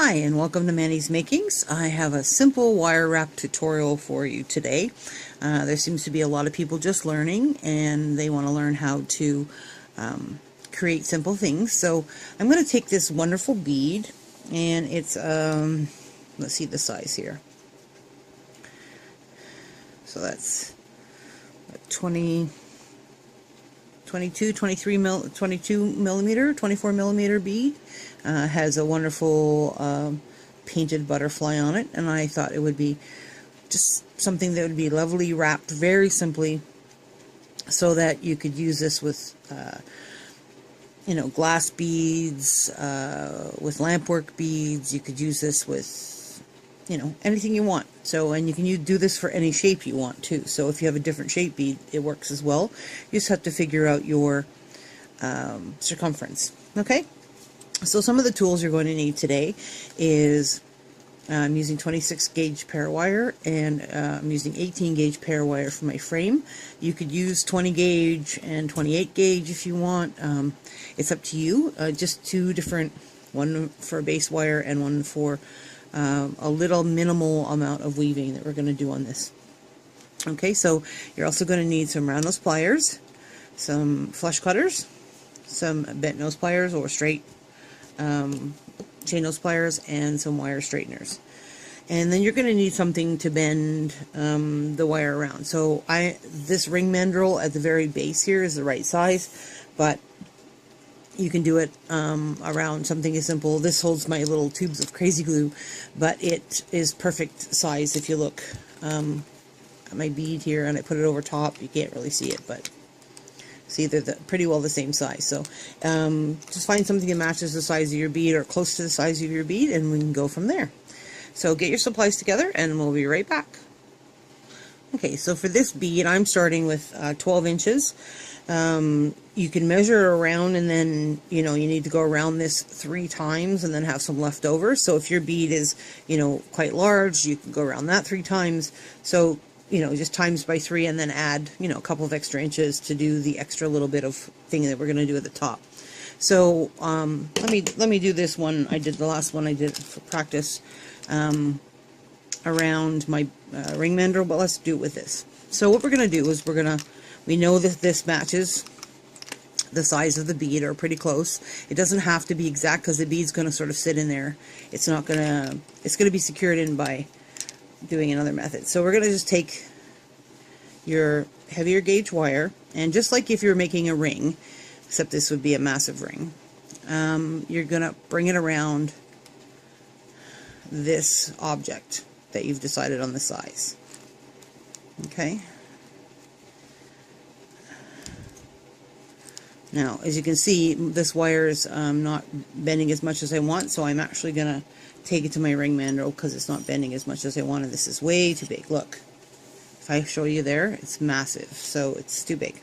Hi and welcome to Manny's Makings. I have a simple wire wrap tutorial for you today. There seems to be a lot of people just learning and they want to learn how to create simple things. So I'm going to take this wonderful bead and it's, let's see the size here. So that's 22 millimeter, 24 millimeter bead. Has a wonderful painted butterfly on it, and I thought it would be just something that would be lovely wrapped very simply, so that you could use this with glass beads, with lampwork beads. You could use this with anything you want. So, and you can do this for any shape you want too. So if you have a different shape bead, it works as well. You just have to figure out your circumference. Okay, so some of the tools you're going to need today is I'm using 26 gauge ParaWire, and I'm using 18 gauge ParaWire for my frame. You could use 20 gauge and 28 gauge if you want. It's up to you. Just two different, one for base wire and one for a little minimal amount of weaving that we're going to do on this. Okay, so you're also going to need some round nose pliers, some flush cutters, some bent nose pliers or straight chain nose pliers, and some wire straighteners. And then you're going to need something to bend the wire around. So this ring mandrel at the very base here is the right size, but you can do it around something as simple. This holds my little tubes of crazy glue, but it is perfect size. If you look at my bead here and I put it over top, you can't really see it, but see, they're pretty well the same size. So just find something that matches the size of your bead or close to the size of your bead, and we can go from there. So get your supplies together and we'll be right back. Okay, so for this bead I'm starting with 12 inches. You can measure around, and then you need to go around this 3 times and then have some left over. So if your bead is quite large, you can go around that 3 times. So just times by 3 and then add a couple of extra inches to do the extra little bit of thing that we're going to do at the top. So let me do this one. I did the last one I did for practice around my ring mandrel, but let's do it with this. So what we're going to do is we know that this matches the size of the bead, or pretty close. It doesn't have to be exact because the bead's going to sort of sit in there. It's going to be secured in by doing another method. So we're going to just take your heavier gauge wire, and just like if you're making a ring, except this would be a massive ring, you're going to bring it around this object that you've decided on the size. Okay. Now, as you can see, this wire is not bending as much as I want, so I'm actually going to take it to my ring mandrel because it's not bending as much as I want, and this is way too big. Look, if I show you there, it's massive, so it's too big.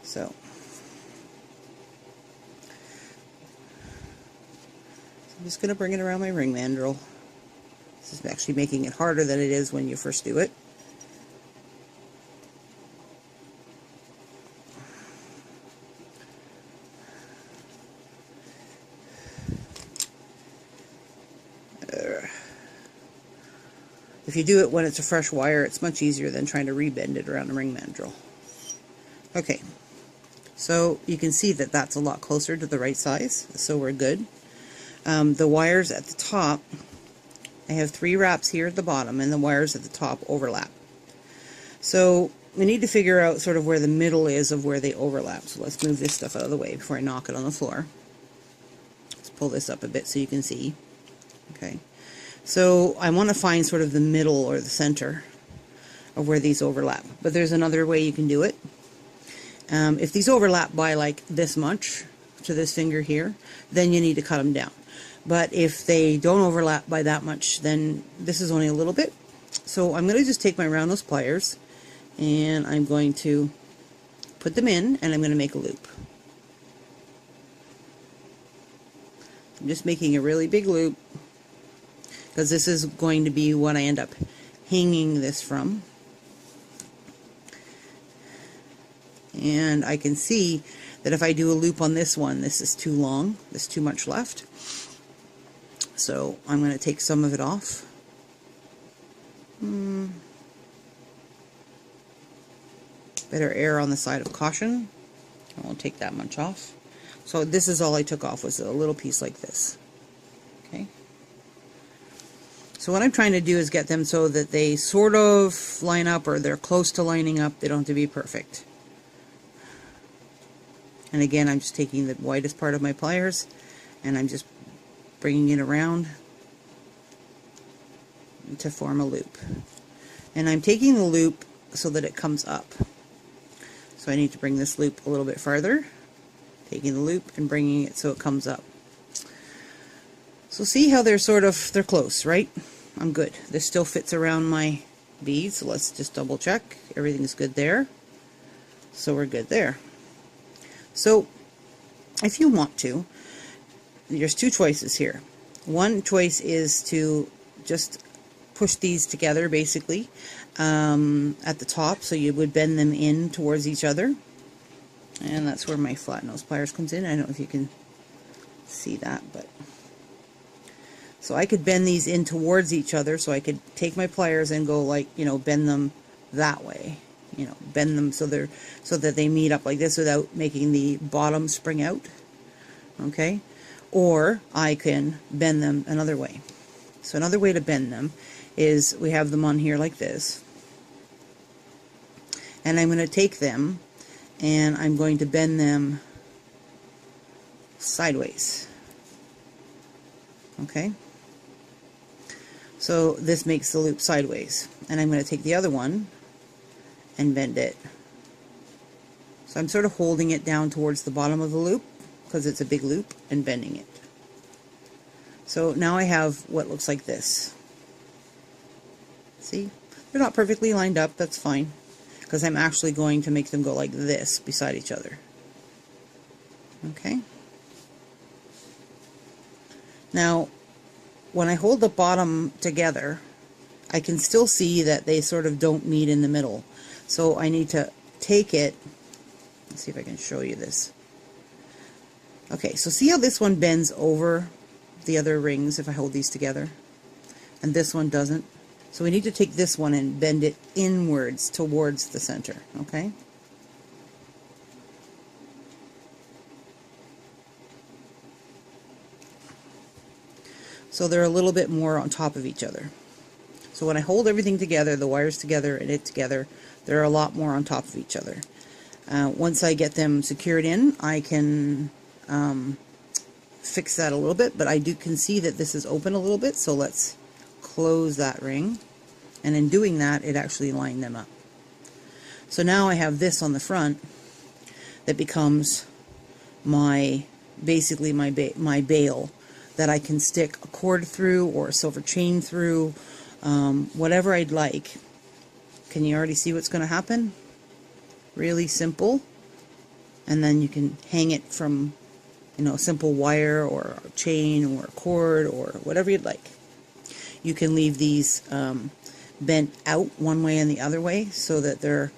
So I'm just going to bring it around my ring mandrel. This is actually making it harder than it is when you first do it. If you do it when it's a fresh wire, it's much easier than trying to rebend it around a ring mandrel. Okay, so you can see that that's a lot closer to the right size, so we're good. The wires at the top, I have 3 wraps here at the bottom, and the wires at the top overlap. So we need to figure out sort of where the middle is of where they overlap. So let's move this stuff out of the way before I knock it on the floor. Let's pull this up a bit so you can see. Okay. So I want to find sort of the middle or the center of where these overlap. But there's another way you can do it. If these overlap by like this much to this finger here, then you need to cut them down. But if they don't overlap by that much, then this is only a little bit. So I'm going to just take my round nose pliers and I'm going to put them in, and I'm going to make a loop. I'm just making a really big loop, because this is going to be what I end up hanging this from. And I can see that if I do a loop on this one, this is too long, there's too much left. So I'm going to take some of it off. Better err on the side of caution. I won't take that much off. So this is all I took off, was a little piece like this. Okay. So what I'm trying to do is get them so that they sort of line up, or they're close to lining up. They don't have to be perfect. And again, I'm just taking the widest part of my pliers and I'm just bringing it around to form a loop. And I'm taking the loop so that it comes up. So I need to bring this loop a little bit farther, taking the loop and bringing it so it comes up. So see how they're they're close, right? I'm good. This still fits around my bead, so let's just double check. Everything's good there. So we're good there. So if you want to, there's two choices here. One choice is to just push these together basically at the top, so you would bend them in towards each other, and that's where my flat nose pliers comes in. I don't know if you can see that, but so I could bend these in towards each other, so I could take my pliers and go like, you know, bend them that way, you know, bend them so that they meet up like this without making the bottom spring out. Okay, or I can bend them another way. So another way to bend them is we have them on here like this, and I'm going to take them and I'm going to bend them sideways. Okay, so this makes the loop sideways, and I'm going to take the other one and bend it. So I'm sort of holding it down towards the bottom of the loop because it's a big loop, and bending it. So now I have what looks like this. See? They're not perfectly lined up, that's fine, because I'm actually going to make them go like this beside each other. Okay? Now, when I hold the bottom together, I can still see that they sort of don't meet in the middle. So I need to take it, let's see if I can show you this. Okay, so see how this one bends over the other rings if I hold these together, and this one doesn't? So we need to take this one and bend it inwards towards the center, okay? So they're a little bit more on top of each other. So when I hold everything together, the wires together and it together, they're a lot more on top of each other. Once I get them secured in, I can fix that a little bit, but I can see that this is open a little bit, so let's close that ring, and in doing that it actually lined them up. So now I have this on the front that becomes basically my bail that I can stick a cord through or a silver chain through, whatever I'd like. Can you already see what's going to happen? Really simple. And then you can hang it from, you know, a simple wire or a chain or a cord or whatever you'd like. You can leave these bent out one way and the other way so that they're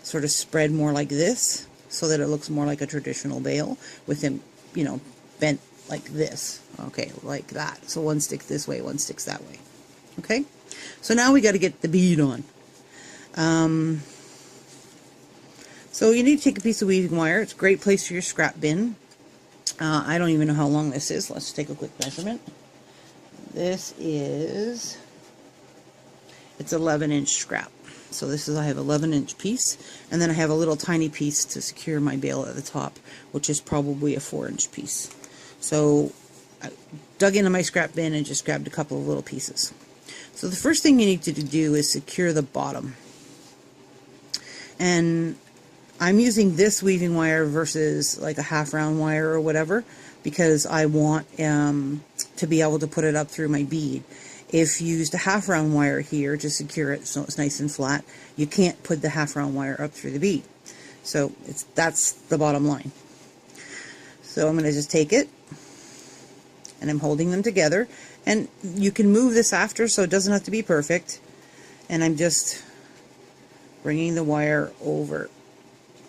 sort of spread more like this, so that it looks more like a traditional bail with them, you know, bent like this. Okay, like that. So one sticks this way, one sticks that way. Okay, so now we got to get the bead on. So you need to take a piece of weaving wire. It's a great place for your scrap bin. I don't even know how long this is. Let's take a quick measurement. This is, it's 11-inch scrap. So this is, I have 11-inch piece, and then I have a little tiny piece to secure my bail at the top, which is probably a 4-inch piece. So I dug into my scrap bin and just grabbed a couple of little pieces. So the first thing you need to do is secure the bottom. And I'm using this weaving wire versus like a half-round wire or whatever, because I want to be able to put it up through my bead. If you used a half-round wire here to secure it so it's nice and flat, you can't put the half-round wire up through the bead. So that's the bottom line. So I'm going to just take it, and I'm holding them together, and you can move this after, so it doesn't have to be perfect. And I'm just bringing the wire over.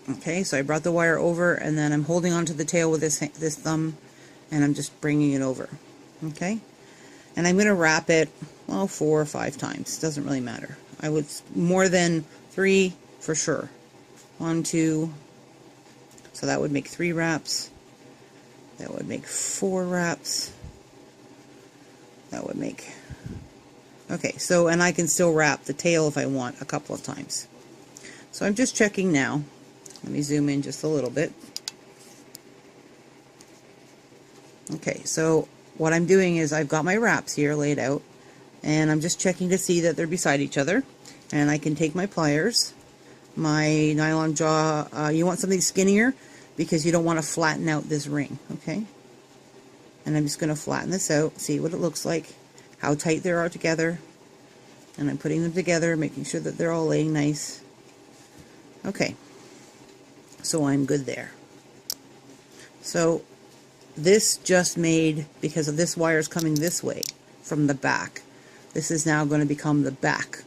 Okay, so I brought the wire over, and then I'm holding onto the tail with this thumb, and I'm just bringing it over. Okay, And I'm going to wrap it, well, 4 or 5 times. Doesn't really matter. I would, more than 3 for sure. 1, 2, so that would make 3 wraps. That would make 4 wraps. That would make, okay, so, and I can still wrap the tail if I want a couple of times. So I'm just checking now. Let me zoom in just a little bit. Okay, so what I'm doing is I've got my wraps here laid out, and I'm just checking to see that they're beside each other. And I can take my pliers, my nylon jaw. You want something skinnier because you don't want to flatten out this ring, okay? And I'm just going to flatten this out, see what it looks like, how tight they are together. And I'm putting them together, making sure that they're all laying nice. Okay, so I'm good there. So this just made, because of this wire's coming this way from the back, this is now going to become the back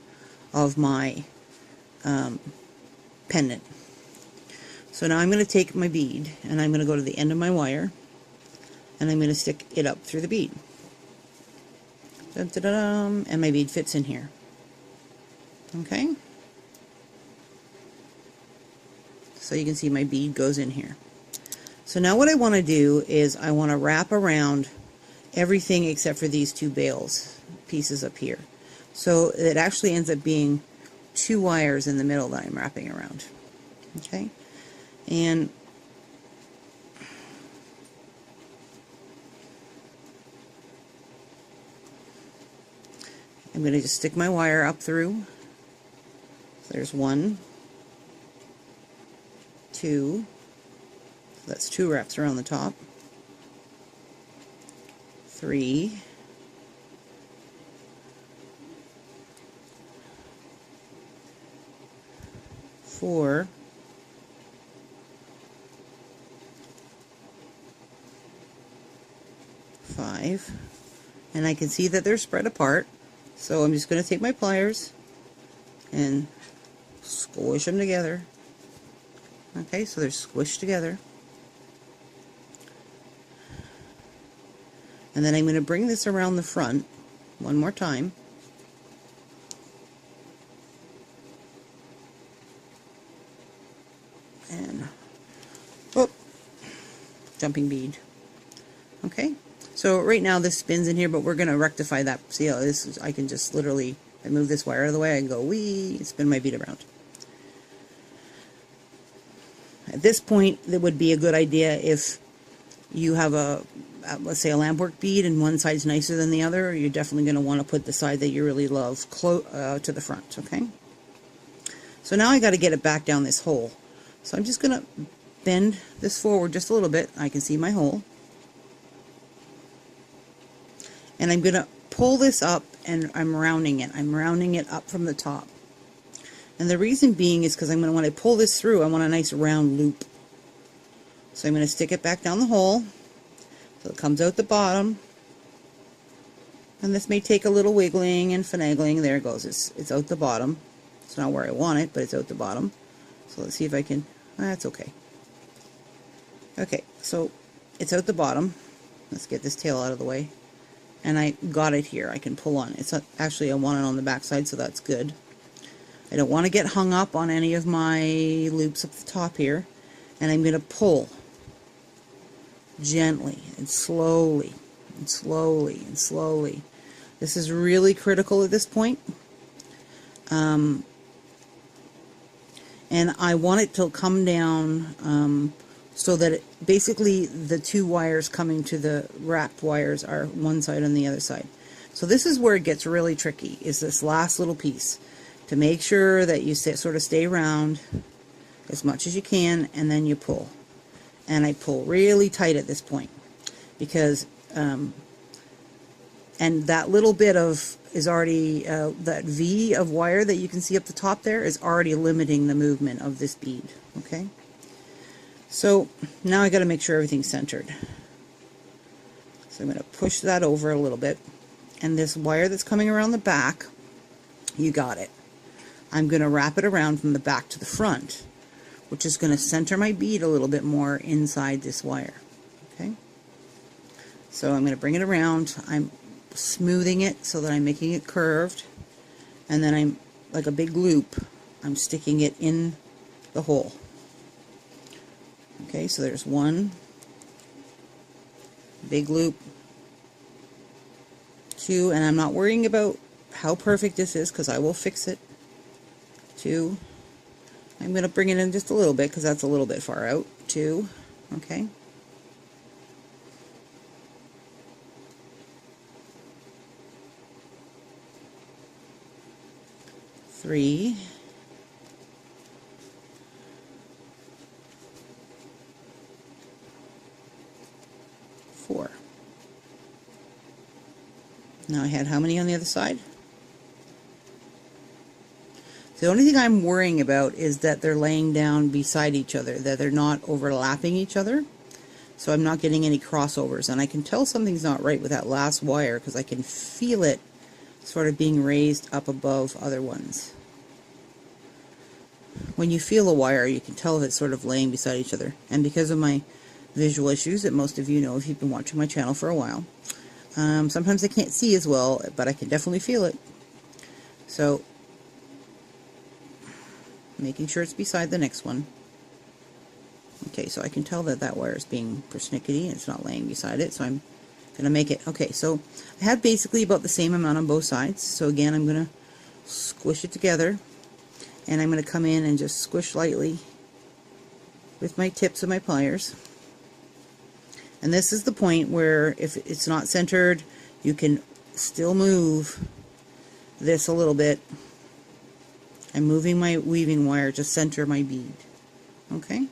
of my pendant. So now I'm going to take my bead and I'm going to go to the end of my wire and I'm going to stick it up through the bead. Dun, dun, dun, dun, and my bead fits in here. Okay? So you can see my bead goes in here. So now what I want to do is I want to wrap around everything except for these 2 bales pieces up here. So it actually ends up being 2 wires in the middle that I'm wrapping around. Okay? And I'm going to just stick my wire up through. So there's 1, 2, so that's 2 wraps around the top, 3, 4, 5, and I can see that they're spread apart, so I'm just going to take my pliers and squish them together. Okay, so they're squished together. And then I'm going to bring this around the front one more time. And, oh, jumping bead. Okay, so right now this spins in here, but we're going to rectify that. See how this is, I can just literally, I move this wire out of the way, I can go wee, spin my bead around. At this point, it would be a good idea if you have a, let's say a lampwork bead and one side's nicer than the other, you're definitely going to want to put the side that you really love to the front, okay? So now I got to get it back down this hole. So I'm just going to bend this forward just a little bit. I can see my hole. And I'm going to pull this up and I'm rounding it. I'm rounding it up from the top. And the reason being is because when I pull this through, I want a nice round loop. So I'm going to stick it back down the hole. So it comes out the bottom. And this may take a little wiggling and finagling. There it goes. It's out the bottom. It's not where I want it, but it's out the bottom. So let's see if I can... That's okay. Okay, so it's out the bottom. Let's get this tail out of the way. And I got it here. I can pull on it. It's not, actually, I want it on the back side, so that's good. I don't want to get hung up on any of my loops up the top here. And I'm going to pull gently and slowly and slowly and slowly. This is really critical at this point. And I want it to come down so that basically the 2 wires coming to the wrapped wires are one side and the other side. So this is where it gets really tricky, is this last little piece. To make sure that you sort of stay round as much as you can, and then you pull. And I pull really tight at this point because, and that little bit of is already, that V of wire that you can see up the top there is already limiting the movement of this bead. Okay? So now I got to make sure everything's centered. So I'm going to push that over a little bit. And this wire that's coming around the back, you got it. I'm going to wrap it around from the back to the front, which is going to center my bead a little bit more inside this wire. Okay? So I'm going to bring it around. I'm smoothing it so that I'm making it curved, and then I'm, like a big loop, I'm sticking it in the hole. Okay, so there's one big loop, two, and I'm not worrying about how perfect this is because I will fix it. Two, I'm going to bring it in just a little bit because that's a little bit far out. Two, okay. Three, four. Now I had how many on the other side? The only thing I'm worrying about is that they're laying down beside each other, that they're not overlapping each other, so I'm not getting any crossovers. And I can tell something's not right with that last wire because I can feel it sort of being raised up above other ones. When you feel a wire, you can tell if it's sort of laying beside each other. And because of my visual issues that most of you know if you've been watching my channel for a while, sometimes I can't see as well, but I can definitely feel it. So, making sure it's beside the next one. Okay, so I can tell that that wire is being persnickety and it's not laying beside it, so I'm going to make it. Okay, so I have basically about the same amount on both sides. So again, I'm going to squish it together, and I'm going to come in and just squish lightly with my tips of my pliers. And this is the point where if it's not centered, you can still move this a little bit. I'm moving my weaving wire to center my bead. Okay?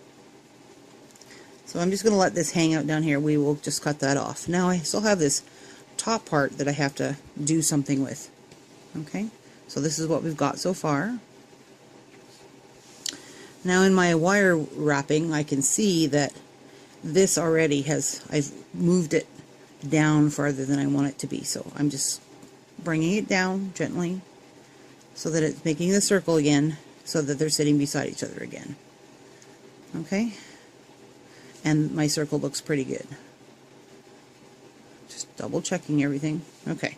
So I'm just going to let this hang out down here. We will just cut that off. Now I still have this top part that I have to do something with. Okay? So this is what we've got so far. Now in my wire wrapping, I can see that this already has, I've moved it down farther than I want it to be. So I'm just bringing it down gently so that it's making the circle again, so that they're sitting beside each other again. Okay? And my circle looks pretty good. Just double checking everything. Okay.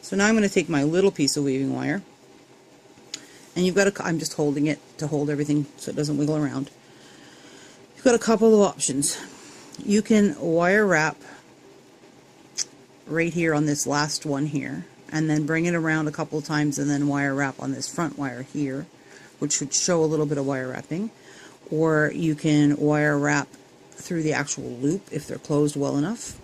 So now I'm going to take my little piece of weaving wire, and you've got I'm just holding it to hold everything so it doesn't wiggle around. You've got a couple of options. You can wire wrap right here on this last one here, and then bring it around a couple of times and then wire wrap on this front wire here, which should show a little bit of wire wrapping. Or you can wire wrap through the actual loop if they're closed well enough.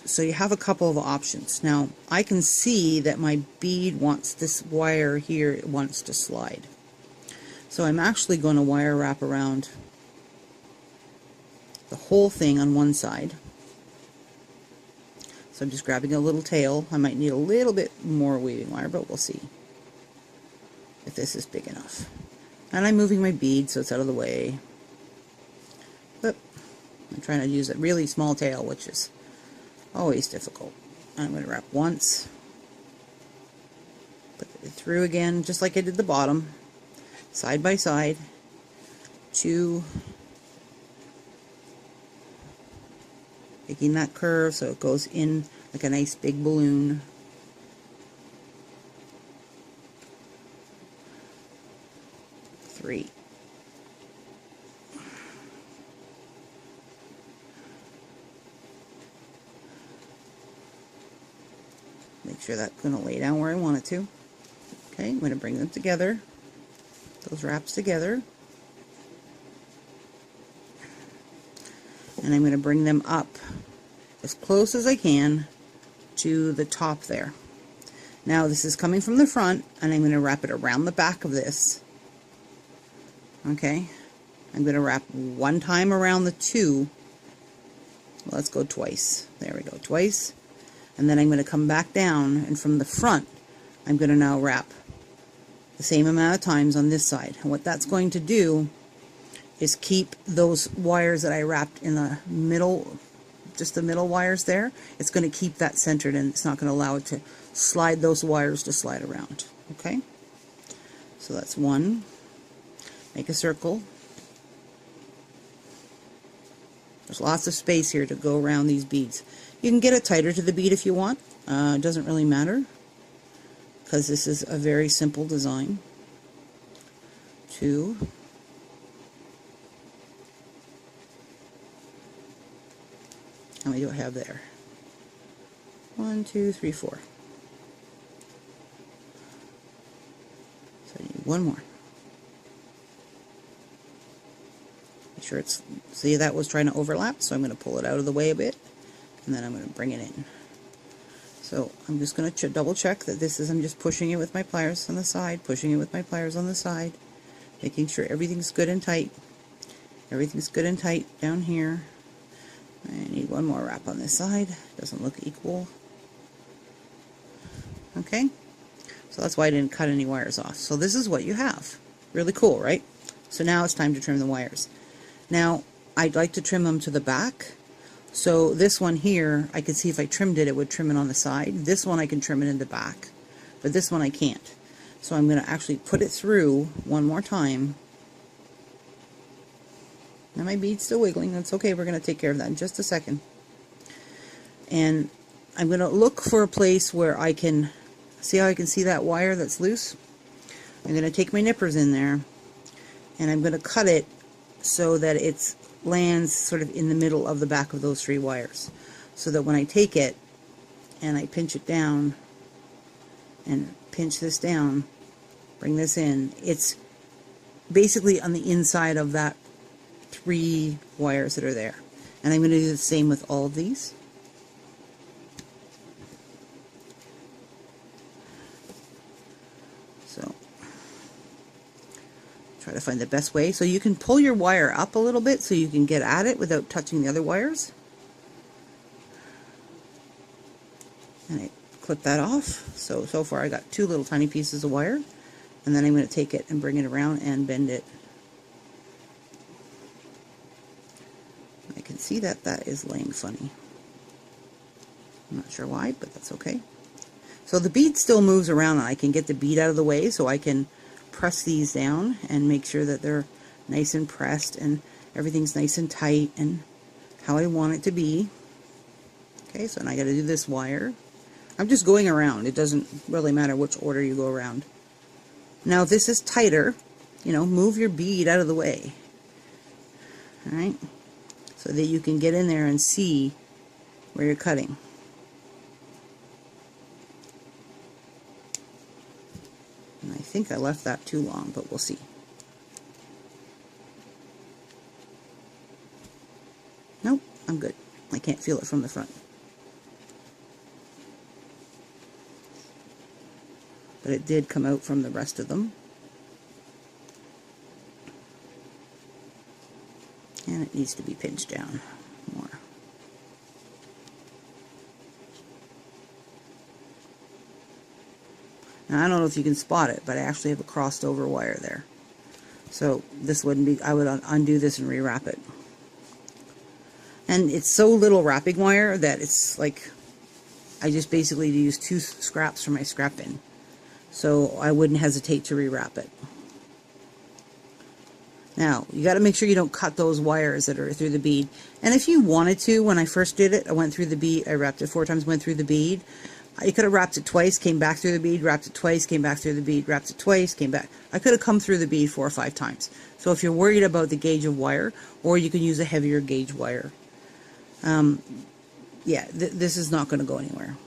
So you have a couple of options. Now I can see that my bead wants this wire here, it wants to slide. So I'm actually going to wire wrap around the whole thing on one side. So I'm just grabbing a little tail. I might need a little bit more weaving wire, but we'll see if this is big enough. And I'm moving my bead so it's out of the way. But I'm trying to use a really small tail, which is always difficult. I'm going to wrap once, put it through again, just like I did the bottom, side by side, two, making that curve so it goes in like a nice big balloon. Three. Make sure that's going to lay down where I want it to. Okay, I'm going to bring them together, those wraps together, and I'm going to bring them up as close as I can to the top there. Now this is coming from the front, and I'm going to wrap it around the back of this. Okay, I'm going to wrap one time around the two. Let's go twice. There we go, twice. And then I'm going to come back down, and from the front I'm going to now wrap the same amount of times on this side. And what that's going to do is keep those wires that I wrapped in the middle, just the middle wires there, it's going to keep that centered, and it's not going to allow it to slide those wires to slide around. Okay, so that's one. Make a circle. There's lots of space here to go around these beads. You can get it tighter to the bead if you want. It doesn't really matter, because this is a very simple design. 2. How many do I have there? 1, 2, 3, 4. So I need one more. Make sure it's, see, that was trying to overlap, so I'm going to pull it out of the way a bit, and then I'm going to bring it in. So I'm just going to double check that this is, I'm just pushing it with my pliers on the side, pushing it with my pliers on the side, making sure everything's good and tight. Everything's good and tight down here. I need one more wrap on this side. Doesn't look equal. Okay, so that's why I didn't cut any wires off. So this is what you have. Really cool, right? So now it's time to trim the wires. Now, I'd like to trim them to the back. So this one here, I could see if I trimmed it, it would trim it on the side. This one I can trim it in the back, but this one I can't. So I'm going to actually put it through one more time. Now my bead's still wiggling. That's okay. We're going to take care of that in just a second. And I'm going to look for a place where I can see how I can see that wire that's loose. I'm going to take my nippers in there, and I'm going to cut it so that it lands sort of in the middle of the back of those 3 wires, so that when I take it and I pinch it down and pinch this down, bring this in, it's basically on the inside of that 3 wires that are there. And I'm going to do the same with all of these. So try to find the best way. So you can pull your wire up a little bit so you can get at it without touching the other wires. And I clip that off. So far I got 2 little tiny pieces of wire. And then I'm going to take it and bring it around and bend it. I can see that that is laying funny. I'm not sure why, but that's okay. So the bead still moves around, and I can get the bead out of the way so I can press these down and make sure that they're nice and pressed and everything's nice and tight and how I want it to be. Okay, so now I got to do this wire. I'm just going around. It doesn't really matter which order you go around. Now if this is tighter, move your bead out of the way. Alright? So that you can get in there and see where you're cutting. And I think I left that too long, but we'll see. Nope, I'm good. I can't feel it from the front. But it did come out from the rest of them. And it needs to be pinched down more. Now I don't know if you can spot it, but I actually have a crossed over wire there. So this wouldn't be, I would undo this and rewrap it. And it's so little wrapping wire that it's like, I just basically use 2 scraps for my scrap bin. So I wouldn't hesitate to rewrap it. Now, you got to make sure you don't cut those wires that are through the bead. And if you wanted to, when I first did it, I went through the bead, I wrapped it 4 times, went through the bead. You could have wrapped it twice, came back through the bead, wrapped it twice, came back through the bead, wrapped it twice, came back. I could have come through the bead 4 or 5 times. So if you're worried about the gauge of wire, or you can use a heavier gauge wire. Yeah, this is not going to go anywhere.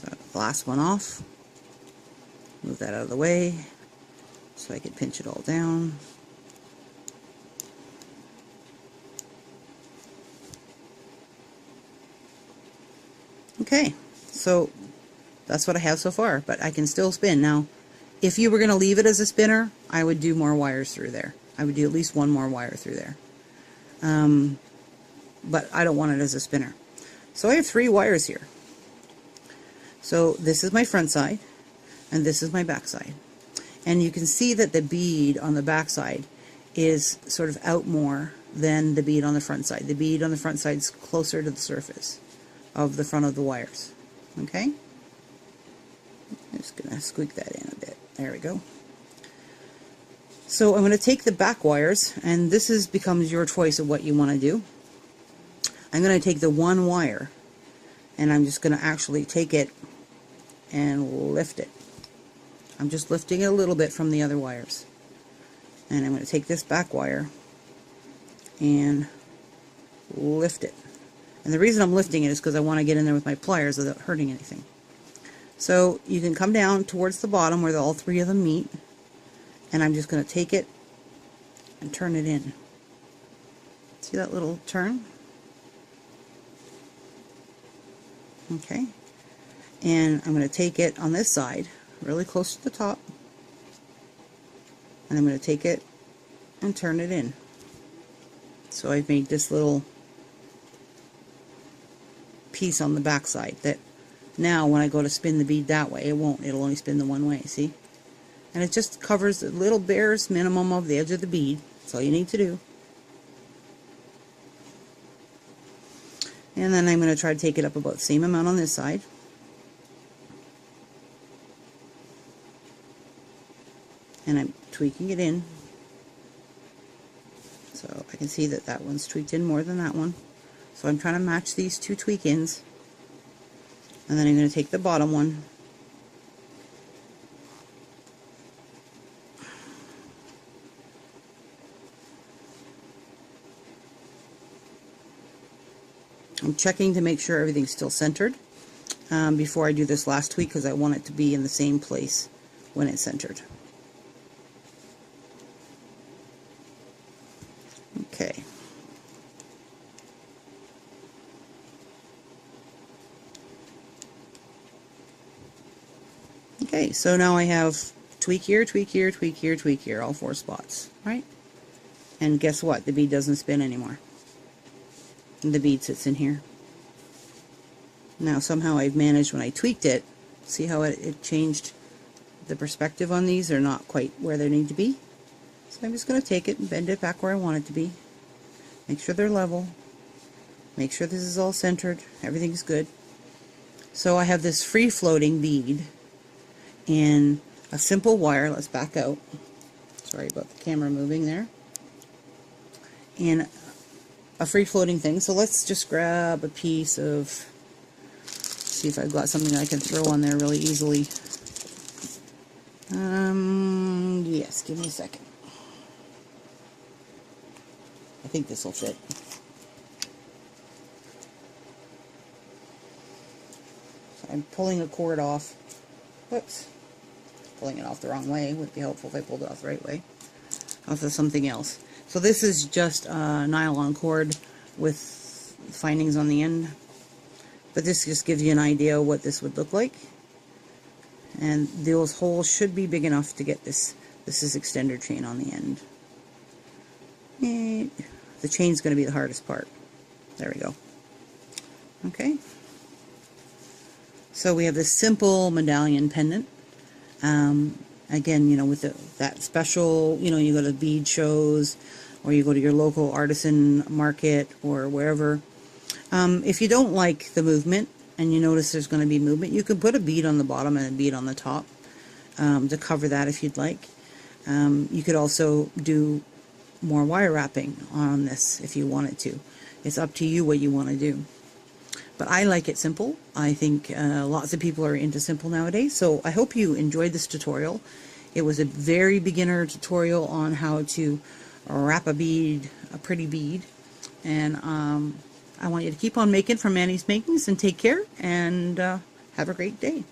Got the last one off. Move that out of the way so I can pinch it all down. Okay, so that's what I have so far, but I can still spin. Now, if you were going to leave it as a spinner, I would do more wires through there. I would do at least 1 more wire through there. But I don't want it as a spinner. So I have 3 wires here. So this is my front side, and this is my back side. And you can see that the bead on the back side is sort of out more than the bead on the front side. The bead on the front side is closer to the surface of the front of the wires. Okay? I'm just going to squeak that in a bit. There we go. So I'm going to take the back wires, and this becomes your choice of what you want to do. I'm going to take the one wire, and I'm just going to actually take it and lift it. I'm just lifting it a little bit from the other wires. And I'm going to take this back wire and lift it. And the reason I'm lifting it is because I want to get in there with my pliers without hurting anything. So you can come down towards the bottom where all three of them meet, and I'm just going to take it and turn it in. See that little turn? Okay. And I'm going to take it on this side, really close to the top, and I'm going to take it and turn it in. So I've made this little piece on the back side that now when I go to spin the bead that way, it won't. It'll only spin the one way, see? And it just covers the little barest minimum of the edge of the bead. That's all you need to do. And then I'm going to try to take it up about the same amount on this side. And I'm tweaking it in. So I can see that that one's tweaked in more than that one. So I'm trying to match these two tweak ins. And then I'm going to take the bottom one. I'm checking to make sure everything's still centered before I do this last tweak, because I want it to be in the same place when it's centered. Okay. Okay, so now I have tweak here, tweak here, tweak here, tweak here, all 4 spots, right? And guess what? The bead doesn't spin anymore. The bead sits in here. Now somehow I've managed, when I tweaked it, see how it changed the perspective on these? They're not quite where they need to be. So I'm just going to take it and bend it back where I want it to be. Make sure they're level. Make sure this is all centered. Everything's good. So I have this free floating bead in a simple wire. Let's back out. Sorry about the camera moving there. And a free floating thing. So let's just grab a piece of, see if I've got something I can throw on there really easily. Yes, give me a second. I think this will fit. So I'm pulling a cord off. Whoops. Pulling it off the wrong way. It would be helpful if I pulled it off the right way. Off of something else. So this is just a nylon cord with findings on the end. But this just gives you an idea of what this would look like. And those holes should be big enough to get this. This is extender chain on the end. And the chain's going to be the hardest part. There we go. Okay. So we have this simple medallion pendant. Again, you know, with that special, you know, you go to bead shows, or you go to your local artisan market, or wherever. If you don't like the movement, and you notice there's going to be movement, you can put a bead on the bottom and a bead on the top to cover that if you'd like. You could also do more wire wrapping on this if you wanted to. It's up to you what you want to do. But I like it simple. I think lots of people are into simple nowadays, so I hope you enjoyed this tutorial. It was a very beginner tutorial on how to wrap a bead, a pretty bead, and I want you to keep on making from Manny's Makings, and take care, and have a great day.